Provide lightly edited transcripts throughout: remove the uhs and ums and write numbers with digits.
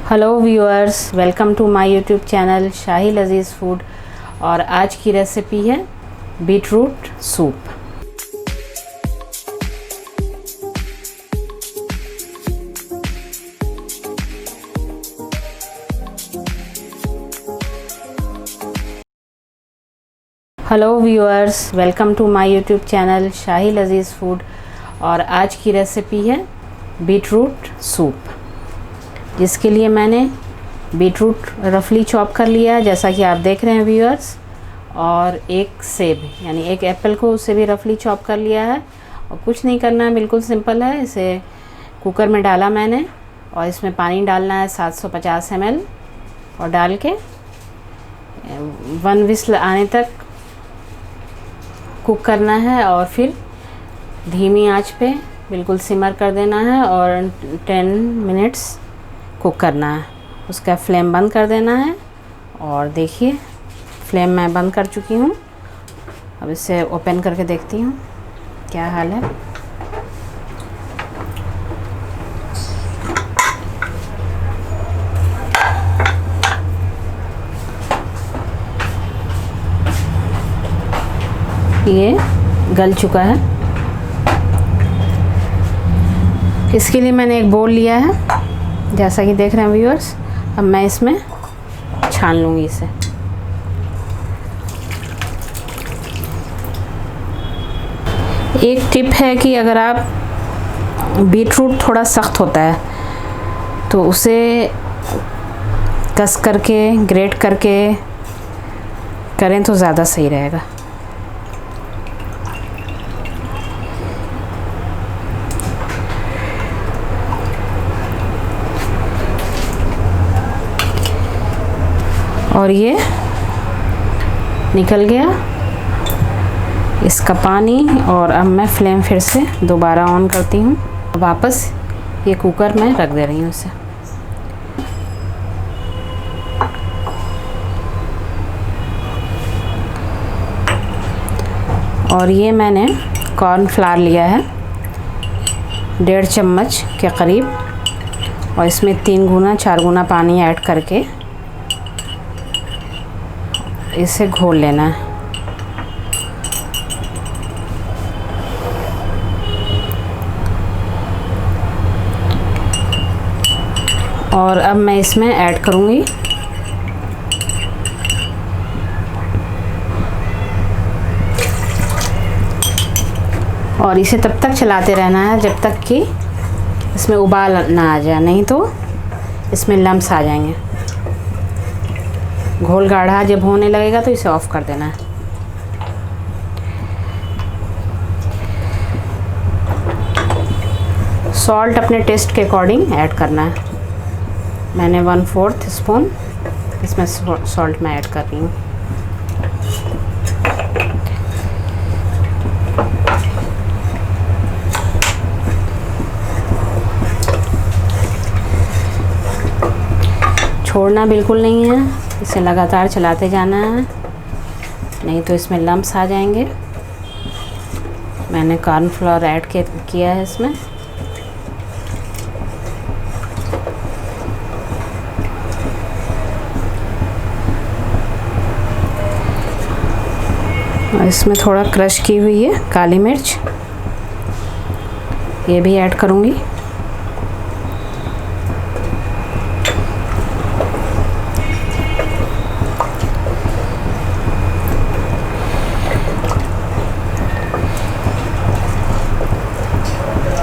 Hello viewers, welcome to my YouTube channel Shahi Lazeez food. और आज की रेसिपी है beetroot soup. Hello viewers, welcome to my YouTube channel Shahi Lazeez food. और आज की रेसिपी है बीटरूट सूप, जिसके लिए मैंने बीटरूट रफली चॉप कर लिया है, जैसा कि आप देख रहे हैं व्यूअर्स। और एक सेब यानी एक एप्पल को उसे भी रफली चॉप कर लिया है। और कुछ नहीं करना है, बिल्कुल सिंपल है। इसे कुकर में डाला मैंने और इसमें पानी डालना है 750 ml और डाल के 1 विसल आने तक कुक करना है। और फिर धीमी आंच पे बिल्कुल सिमर कर देना है और 10 मिनट्स कुक करना है। उसका फ्लेम बंद कर देना है। और देखिए, फ्लेम मैं बंद कर चुकी हूँ। अब इसे ओपन करके देखती हूँ क्या हाल है। ये गल चुका है। इसके लिए मैंने एक बोल लिया है, जैसा कि देख रहे हैं व्यूअर्स। अब मैं इसमें छान लूँगी इसे। एक टिप है कि अगर आप बीटरूट थोड़ा सख्त होता है तो उसे कस करके ग्रेट करके करें तो ज़्यादा सही रहेगा। और ये निकल गया इसका पानी। और अब मैं फ्लेम फिर से दोबारा ऑन करती हूँ। वापस ये कुकर में रख दे रही हूँ इसे। और ये मैंने कॉर्नफ्लावर लिया है 1.5 चम्मच के करीब, और इसमें 3 गुना 4 गुना पानी ऐड करके इसे घोल लेना है। और अब मैं इसमें ऐड करूँगी और इसे तब तक चलाते रहना है जब तक कि इसमें उबाल ना आ जाए, नहीं तो इसमें लम्स आ जाएंगे। घोल गाढ़ा जब होने लगेगा तो इसे ऑफ कर देना है। सॉल्ट अपने टेस्ट के अकॉर्डिंग ऐड करना है। मैंने 1/4 स्पून इसमें सॉल्ट मैं ऐड कर रही हूँ। छोड़ना बिल्कुल नहीं है, इसे लगातार चलाते जाना है, नहीं तो इसमें लम्स आ जाएंगे। मैंने कॉर्नफ्लोर ऐड किया है इसमें। और इसमें थोड़ा क्रश की हुई है काली मिर्च, ये भी ऐड करूँगी।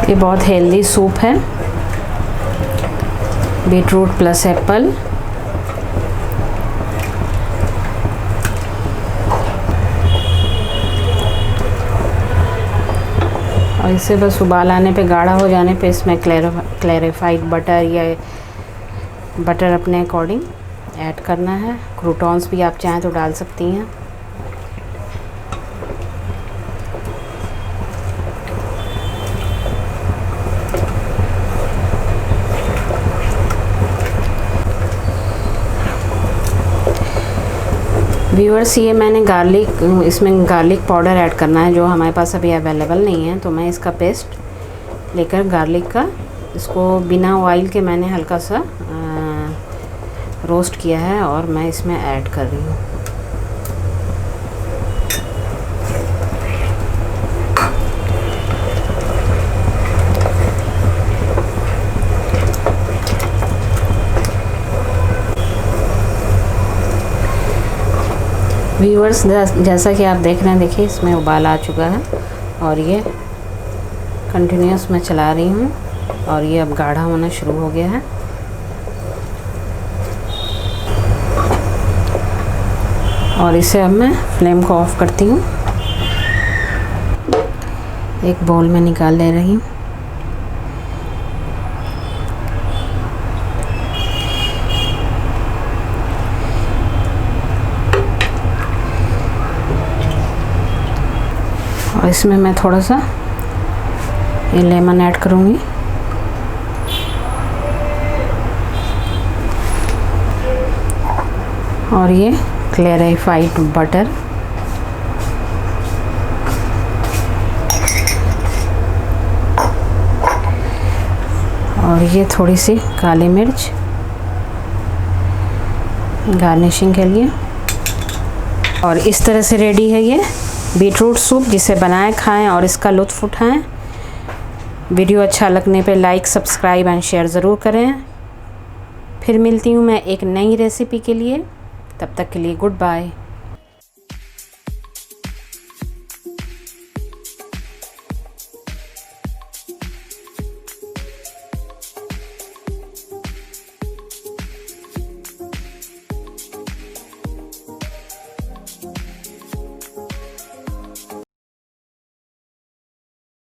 ये बहुत हेल्दी सूप है, बीटरूट प्लस एप्पल। और इसे बस उबाल आने पे, गाढ़ा हो जाने पे इसमें क्लैरिफाइड बटर या बटर अपने अकॉर्डिंग ऐड करना है। क्रूटॉन्स भी आप चाहें तो डाल सकती हैं। व्यूअर्स, ये मैंने इसमें गार्लिक पाउडर ऐड करना है, जो हमारे पास अभी अवेलेबल नहीं है। तो मैं इसका पेस्ट लेकर गार्लिक का, इसको बिना ऑयल के मैंने हल्का सा रोस्ट किया है और मैं इसमें ऐड कर रही हूँ। व्यूअर्स, जैसा कि आप देख रहे हैं, देखिए इसमें उबाल आ चुका है और ये कंटिन्यूस मैं चला रही हूँ और ये अब गाढ़ा होना शुरू हो गया है। और इसे अब मैं फ्लेम को ऑफ करती हूँ। एक बाउल में निकाल ले रही हूँ। और इसमें मैं थोड़ा सा ये लेमन ऐड करूँगी। और ये क्लैरिफाइड बटर, और ये थोड़ी सी काली मिर्च गार्निशिंग के लिए। और इस तरह से रेडी है ये बीटरूट सूप, जिसे बनाएं, खाएं और इसका लुत्फ़ उठाएं। वीडियो अच्छा लगने पे लाइक, सब्सक्राइब एंड शेयर ज़रूर करें। फिर मिलती हूँ मैं एक नई रेसिपी के लिए। तब तक के लिए गुड बाय।